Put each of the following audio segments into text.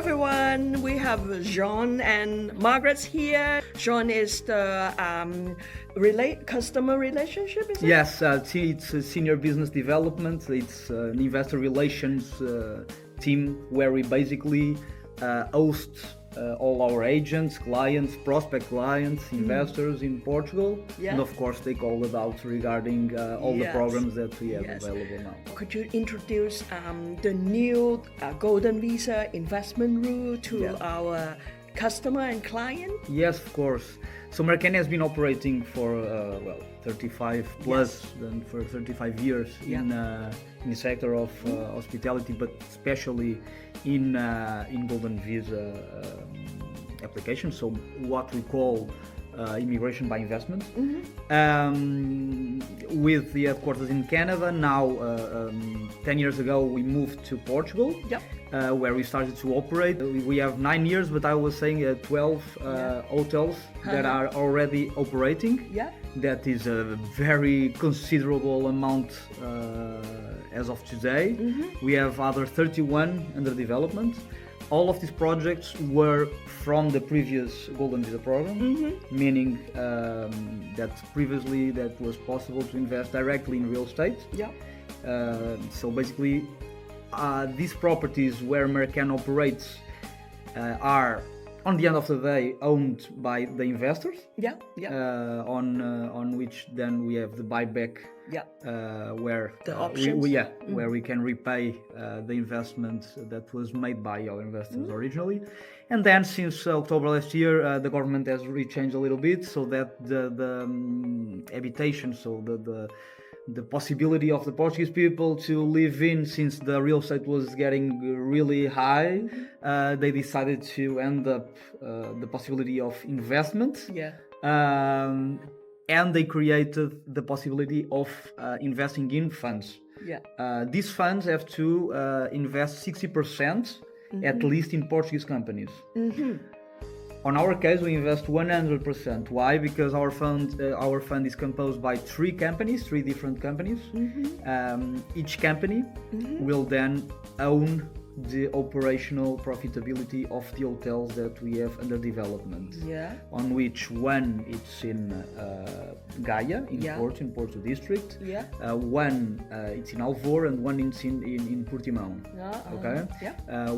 everyone. We have João and Margaret here. João is the customer relationship, is it? Yes, it's a senior business development. It's an investor relations team where we basically host all our agents, clients, prospect clients, investors in Portugal, and of course take all the doubts regarding all the programs that we have available now. Could you introduce the new Golden Visa investment rule to our customer and client? Yes, of course. So Marraken has been operating for 35 plus than for 35 years in the sector of hospitality, but especially in Golden Visa application. So what we call immigration by investment, with the headquarters in Canada. Now, 10 years ago, we moved to Portugal, where we started to operate. We have 9 years, but I was saying 12 hotels that are already operating. That is a very considerable amount as of today. We have other 31 under development. All of these projects were from the previous Golden Visa program, meaning that previously that was possible to invest directly in real estate. So basically, these properties where Marraken operates are, on the end of the day, owned by the investors. On which then we have the buyback. Where the options. Where we can repay the investment that was made by our investors originally. And then since October last year, the government has changed a little bit so that the habitation, so the possibility of the Portuguese people to live in, since the real estate was getting really high, they decided to end up the possibility of investment. And they created the possibility of investing in funds. These funds have to invest 60% at least in Portuguese companies. On our case, we invest 100%. Why? Because our fund is composed by three different companies. Each company will then own the operational profitability of the hotels that we have under development. On which one it's in Gaia in Porto district. One it's in Alvor, and one it's in Portimão.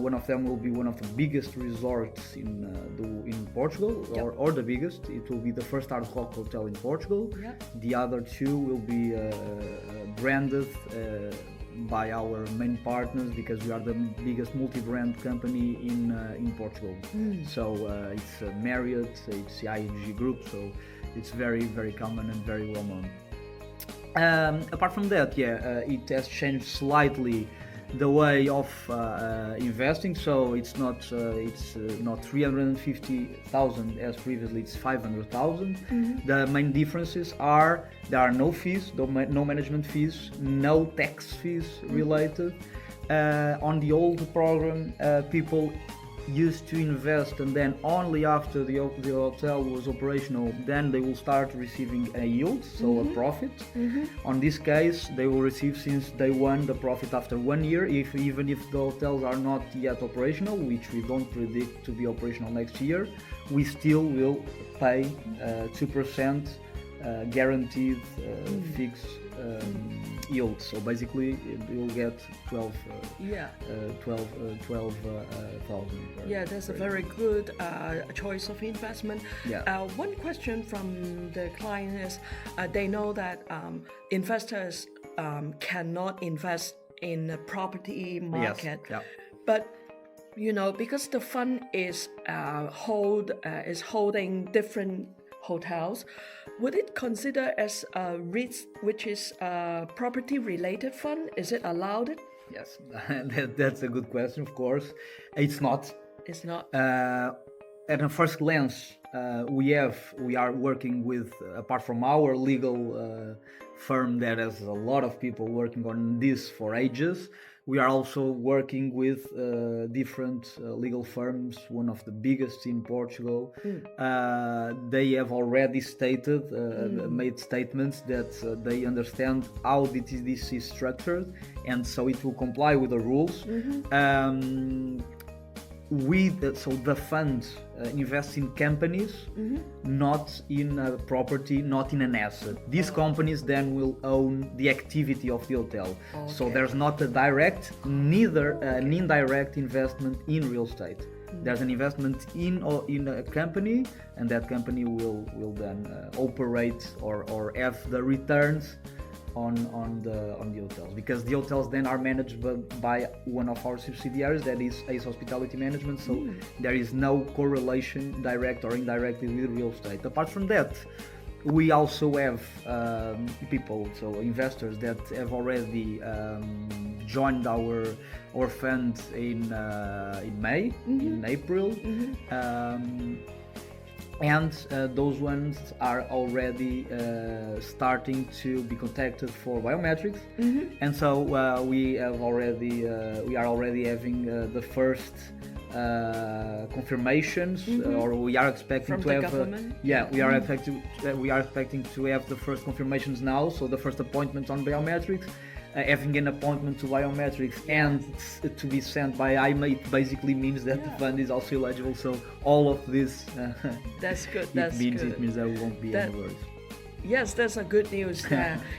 One of them will be one of the biggest resorts in Portugal, or the biggest. It will be the first Hard Rock hotel in Portugal. The other two will be branded by our main partners, because we are the biggest multi-brand company in Portugal. So it's Marriott, it's the IAG group, so it's very, very common and very well known. Apart from that, it has changed slightly the way of investing. So it's not 350,000 as previously, it's 500,000. The main differences are there are no fees, no management fees, no tax fees related. On the old program, people used to invest, and then only after the hotel was operational, then they will start receiving a yield, so a profit. On this case, they will receive since day one the profit after 1 year, even if the hotels are not yet operational, which we don't predict to be operational next year. We still will pay 2% guaranteed fixed yield. So basically you'll get 12,000. That's a very good choice of investment. One question from the client is they know that investors cannot invest in the property market, but because the fund is holding different hotels, would it consider as a REIT, which is a property-related fund? Is it allowed? Yes, that's a good question. Of course, it's not. It's not. At a first glance, we are working with, apart from our legal firm that has a lot of people working on this for ages, we are also working with different legal firms, one of the biggest in Portugal. They have already stated, made statements that they understand how this is structured, and so it will comply with the rules. so the fund invests in companies, not in a property, not in an asset. These companies then will own the activity of the hotel. So there's not a direct, neither an indirect investment in real estate. There's an investment in a company, and that company will then operate or have the returns on the hotels, because the hotels then are managed by one of our subsidiaries, that is Ace Hospitality Management. So there is no correlation, direct or indirectly, with real estate. Apart from that, we also have people, so investors that have already joined our fund in May, in April. And those ones are already starting to be contacted for biometrics, and so we are already having the first confirmations, or we are expecting from to the have government? we are expecting to have the first confirmations now, so the first appointments on biometrics. Having an appointment to biometrics and to be sent by IMA, it basically means that the fund is also eligible. So all of this, that's good. It means there won't be any worries. Yes, that's a good news.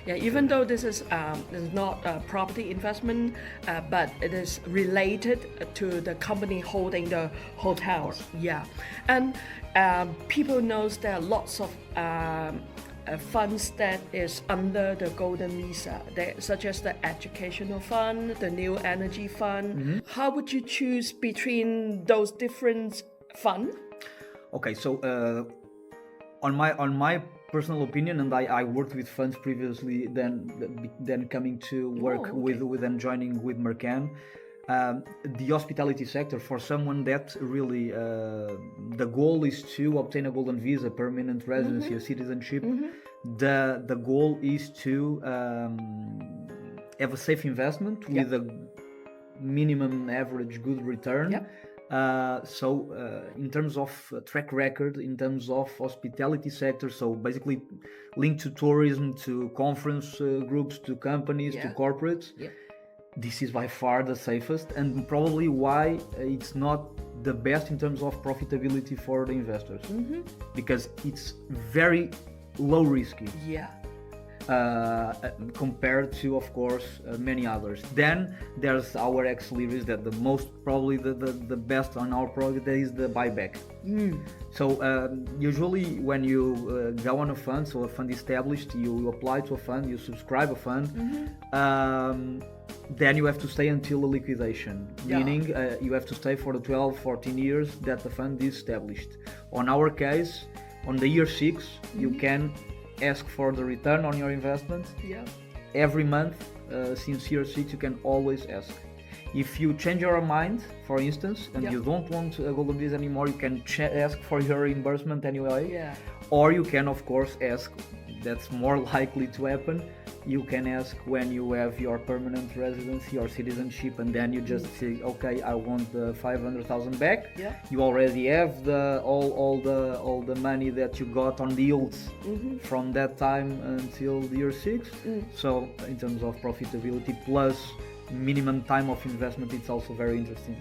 Even though this is not a property investment, but it is related to the company holding the hotel. And people knows there are lots of funds that is under the golden visa, such as the educational fund, the new energy fund. How would you choose between those different funds? Okay, so on my personal opinion, and I worked with funds previously, then coming to work with and joining with Mercan. The hospitality sector, for someone that really the goal is to obtain a golden visa, permanent residency, a citizenship. The goal is to have a safe investment with a minimum average good return. So in terms of track record, in terms of hospitality sector, so basically linked to tourism, to conference groups, to companies, to corporates. This is by far the safest, and probably why it's not the best in terms of profitability for the investors, because it's very low risky. Compared to, of course, many others. Then there's our X series, that the most probably the best on our product is the buyback. So usually when you go on a fund, so a fund established, you apply to a fund, you subscribe a fund, then you have to stay until the liquidation, meaning you have to stay for the 12-14 years that the fund is established. On our case, on the year 6, you can ask for the return on your investment. Every month since year 6, you can always ask. If you change your mind, for instance, and you don't want a golden visa anymore, you can ask for your reimbursement anyway. Or you can, of course, ask, that's more likely to happen, you can ask when you have your permanent residency or citizenship, and then you just say, okay, I want the 500,000 back. You already have all the money that you got on the yields from that time until the year 6. So in terms of profitability plus minimum time of investment, it's also very interesting.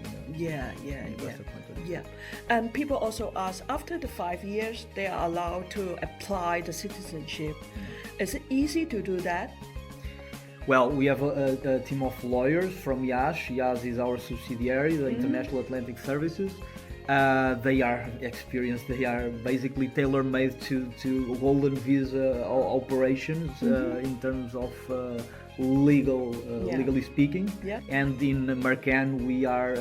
And people also ask, after the 5 years, they are allowed to apply the citizenship. Is it easy to do that? Well, we have a team of lawyers from YAS. YAS is our subsidiary, the International Atlantic Services. They are experienced. They are basically tailor-made to golden visa operations in terms of legally speaking. And in Mercan, we are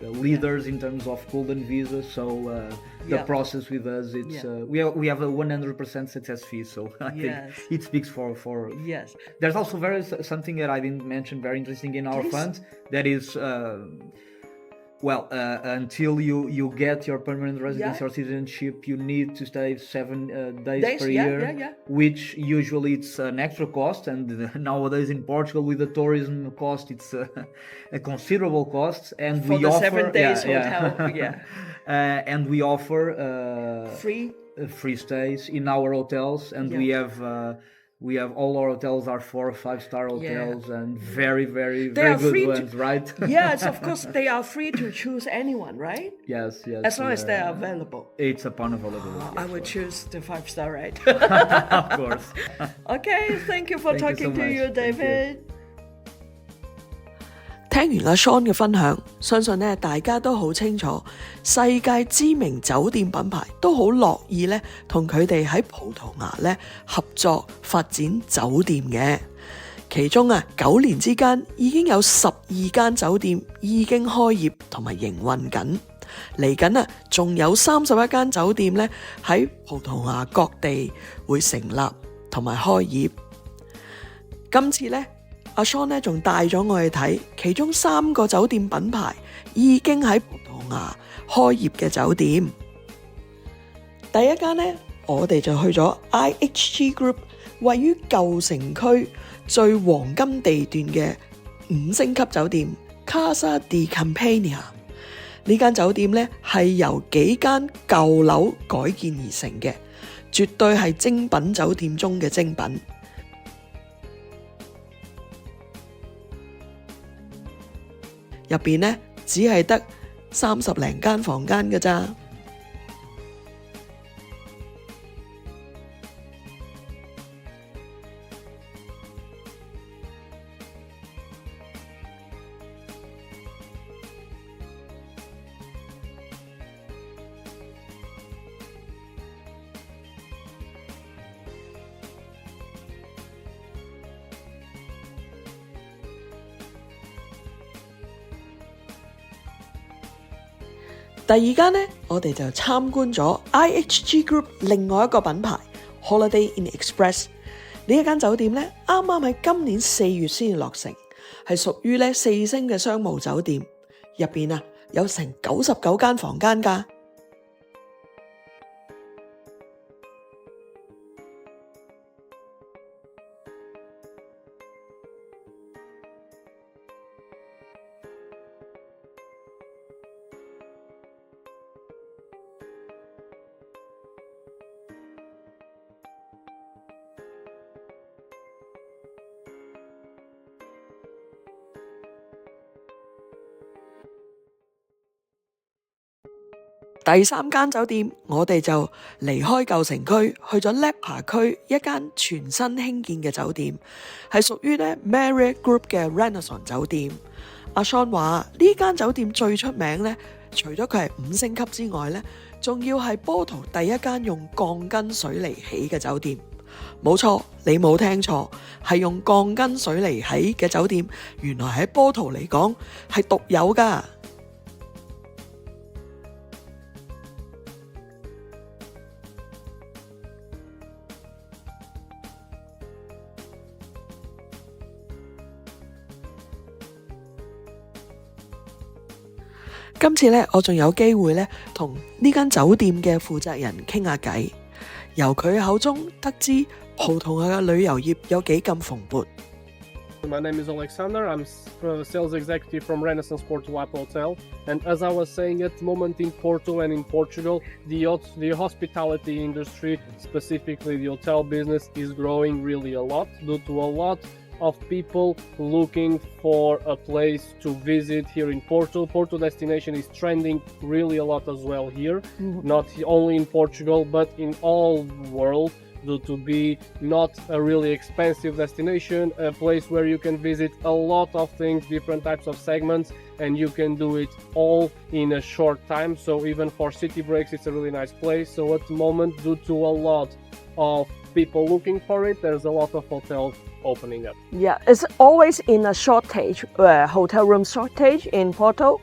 leaders in terms of golden visa. So the process with us, it's we have a 100% success fee. So I think it speaks for. There's also something that I didn't mention, very interesting in our fund. That is. Until you get your permanent residency or citizenship, you need to stay 7 days per year, which usually it's an extra cost. And nowadays in Portugal, with the tourism cost, it's a considerable cost. And for we the offer 7 days hotel, and we offer free stays in our hotels, and we have We have all our hotels are 4 or 5 star hotels and very good ones, right? Yes, of course, they are free to choose anyone, right? Yes. As long as they are available. It's upon availability. I would choose the 5-star, right? Of course. Okay, thank you for talking to you, David. 聽完阿 Sean 嘅分享，相信咧大家都好清楚，世界知名酒店品牌都好樂意咧同佢哋喺葡萄牙咧合作發展酒店嘅。其中9年之間已經有12間酒店已經開業同埋營運緊，嚟緊仲有31間酒店咧喺葡萄牙各地會成立同埋開業。今次咧阿 Sean 咧仲帶咗我去睇其中3個酒店品牌已經喺葡萄牙開業嘅酒店。第一間呢，我哋就去咗 IHG Group 位於舊城區最黃金地段嘅5星級酒店 Casa de Campania。呢間酒店呢係由幾間舊樓改建而成嘅，絕對係精品酒店中嘅精品。入邊呢，只係得30零間房間嘅咋。第二間呢，我哋就參觀咗 IHG Group 另外一個品牌 Holiday Inn Express。呢一間酒店呢，啱啱喺今年4月先至落成，係屬於呢4星嘅商務酒店，入邊有成99間房間㗎。第3間酒店，我哋就離開舊城區，去咗 Ribeir 區一間全新興建嘅酒店，係屬於Marriott Group 嘅 Renaissance 酒店。阿 Sean 話呢間酒店最出名呢，除咗佢係5星級之外呢，仲要係波圖第一間用鋼筋水泥起嘅酒店。冇錯，你冇聽錯，係用鋼筋水泥起嘅酒店，原來喺波圖嚟講係獨有㗎。今次我仲有機會同呢間酒店嘅負責人傾下偈，由佢口中得知葡萄牙嘅旅遊業有幾咁蓬勃。My name is Alexander. I'm a sales executive from Renaissance Porto Hotel. And as I was saying, at the moment in Porto and in Portugal, the hospitality industry, specifically the hotel business, is growing really a lot due to a lot of people looking for a place to visit here in Porto. Porto destination is trending really a lot as well here, not only in Portugal, but in all the world, due to be not a really expensive destination, a place where you can visit a lot of things, different types of segments, and you can do it all in a short time. So even for city breaks, it's a really nice place. So at the moment, due to a lot of people looking for it, there's a lot of hotels opening up. Yeah, it's always in a shortage, hotel room shortage in Porto.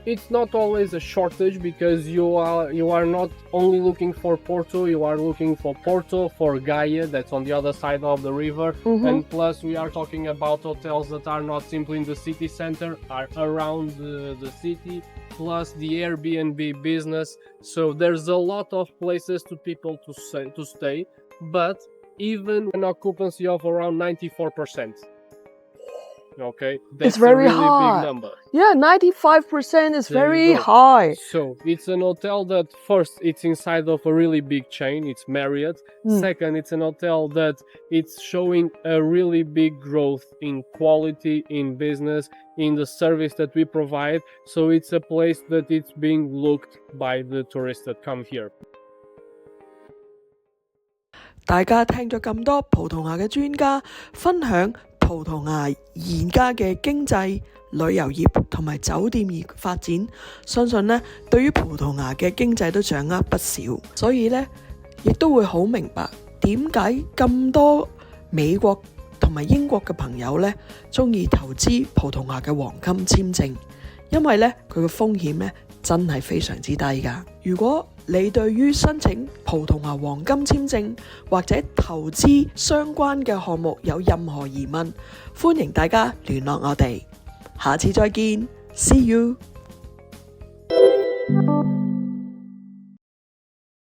It's not always a shortage because you are not only looking for Porto, you are looking for Porto, for Gaia, that's on the other side of the river, and plus we are talking about hotels that are not simply in the city center, are around the city, plus the Airbnb business. So there's a lot of places to people to stay, but even an occupancy of around 94%. Okay, it's that's a very really high. big number. Yeah, 95% is There very you go. high. So it's an hotel that first it's inside of a really big chain, it's Marriott. Second, it's an hotel that it's showing a really big growth in quality, in business, in the service that we provide. So it's a place that it's being looked by the tourists that come here. 大家聽咗咁多葡萄牙嘅專家分享葡萄牙而家嘅經濟、旅遊業同埋酒店業發展，相信呢對於葡萄牙嘅經濟都掌握不少，所以呢亦都會好明白點解咁多美國同埋英國嘅朋友呢鍾意投資葡萄牙嘅黃金簽證，因為呢佢嘅風險呢真係非常之低㗎。如果你對於申請葡萄牙黃金簽證或者投資相關嘅項目有任何疑問，歡迎大家聯絡我哋。下次再見 ，See you。